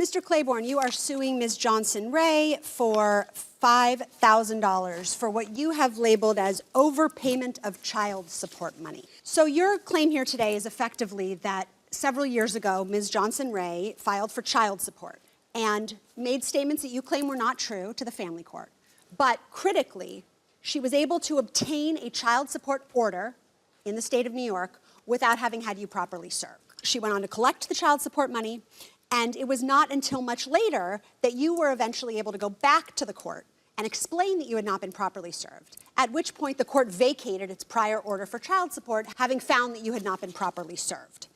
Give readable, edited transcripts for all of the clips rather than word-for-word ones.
Mr. Claiborne, you are suing Ms. Johnson-Ray for $5,000 for what you have labeled as overpayment of child support money. So your claim here today is effectively that several years ago, Ms. Johnson-Ray filed for child support and made statements that you claim were not true to the family court. But critically, she was able to obtain a child support order in the state of New York without having had you properly served. She went on to collect the child support money, and it was not until much later that you were eventually able to go back to the court and explain that you had not been properly served, at which point the court vacated its prior order for child support, having found that you had not been properly served.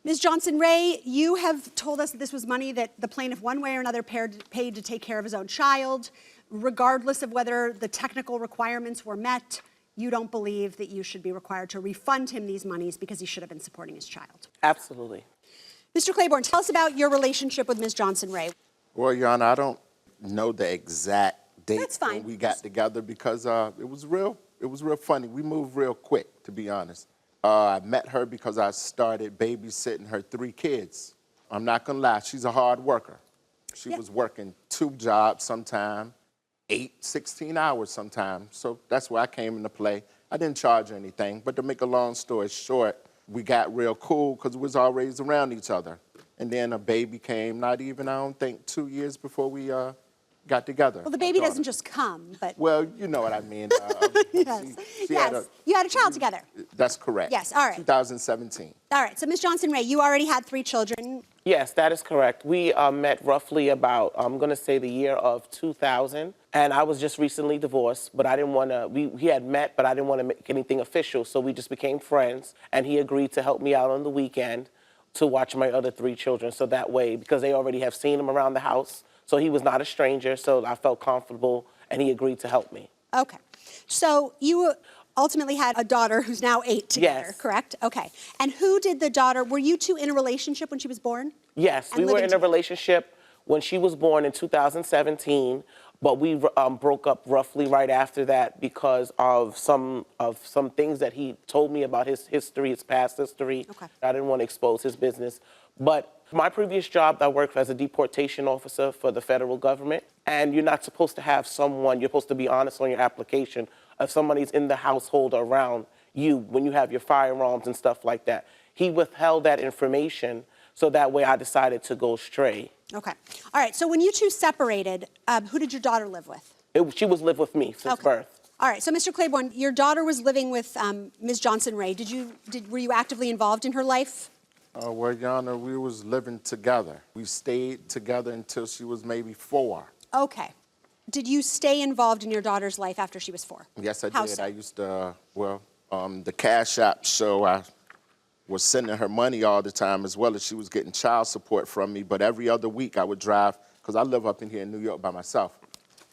Ms. Johnson-Ray, you have told us that this was money that the plaintiff one way or another paid to take care of his own child. Regardless of whether the technical requirements were met, you don't believe that you should be required to refund him these monies because he should have been supporting his child. Absolutely. Mr. Claiborne, tell us about your relationship with Ms. Johnson-Ray. Well, Your Honor, I don't know the exact date That's fine. when we got together because it was real funny. We moved real quick, to be honest. I met her because I started babysitting her 3 kids. I'm not gonna lie, she's a hard worker. She was working 2 jobs sometime, 8, 16 hours sometimes. So that's where I came into play. I didn't charge her anything, but to make a long story short, we got real cool because we was always around each other. And then a baby came, not even, I don't think, 2 years before we got together. Well, the baby doesn't just come, but... Well, you know what I mean. Yes, you had a child together. That's correct. Yes, all right. 2017. All right, so Ms. Johnson-Ray, you already had 3 children. Yes, that is correct. We met roughly about, I'm going to say the year of 2000. And I was just recently divorced, but I didn't want to, we had met, but I didn't want to make anything official. So we just became friends. And he agreed to help me out on the weekend to watch my other 3 children. So that way, because they already have seen him around the house. So he was not a stranger. So I felt comfortable and he agreed to help me. Okay. So you ultimately had a daughter who's now 8 together, yes. Correct? Okay. And who did the daughter, were you 2 in a relationship when she was born? Yes, we were in a relationship when she was born in 2017, but we broke up roughly right after that because of some things that he told me about his history, his past history. Okay. I didn't want to expose his business. But my previous job, I worked as a deportation officer for the federal government, and you're not supposed to have someone, you're supposed to be honest on your application if somebody's in the household around you when you have your firearms and stuff like that. He withheld that information, so that way I decided to go stray. Okay. All right, so when you 2 separated, who did your daughter live with? She was lived with me since birth. All right, so Mr. Claiborne, your daughter was living with Ms. Johnson-Ray. Were you actively involved in her life? Well, Your Honor, we was living together. We stayed together until she was maybe 4. Okay. Did you stay involved in your daughter's life after she was 4? Yes, I How did. so? I used to, the Cash App, so I was sending her money all the time as well as she was getting child support from me. But every other week I would drive, because I live up in here in New York by myself.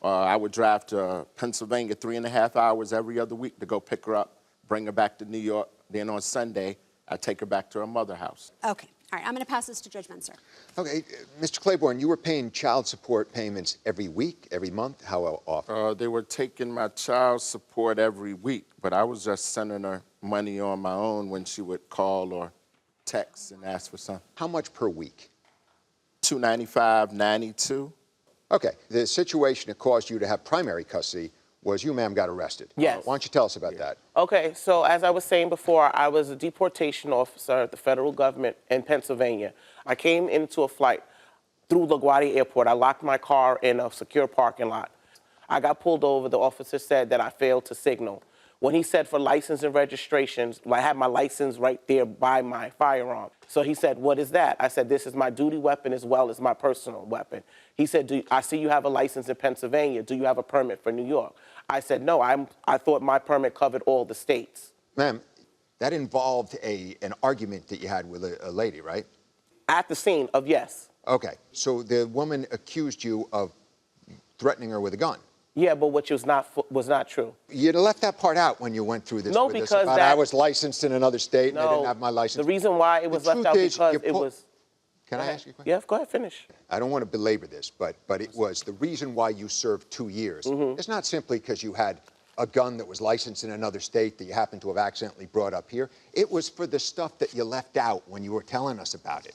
I would drive to Pennsylvania 3.5 hours every other week to go pick her up, bring her back to New York. Then on Sunday, I'd take her back to her mother's house. Okay. All right, I'm going to pass this to Judge Menser. Okay, Mr. Claiborne, you were paying child support payments every week, every month? How often? They were taking my child support every week, but I was just sending her money on my own when she would call or text and ask for something. How much per week? $295, $92. Okay, the situation that caused you to have primary custody was you, ma'am, got arrested. Yes. Why don't you tell us about that? Okay, so as I was saying before, I was a deportation officer at the federal government in Pennsylvania. I came into a flight through LaGuardia Airport. I locked my car in a secure parking lot. I got pulled over. The officer said that I failed to signal. When he said for license and registrations, I had my license right there by my firearm. So he said, what is that? I said, this is my duty weapon as well as my personal weapon. He said, I see you have a license in Pennsylvania. Do you have a permit for New York? I said, no, I thought my permit covered all the states. Ma'am, that involved an argument that you had with a lady, right? At the scene of yes. Okay, so the woman accused you of threatening her with a gun. Yeah, but which was not true. You'd have left that part out when you went through this. No, with because us about I was licensed in another state and I didn't have my license. The reason why it was left out because it was... Can I ask you a question? Yeah, go ahead, finish. I don't want to belabor this, but it was the reason why you served 2 years. It's not simply because you had a gun that was licensed in another state that you happened to have accidentally brought up here. It was for the stuff that you left out when you were telling us about it.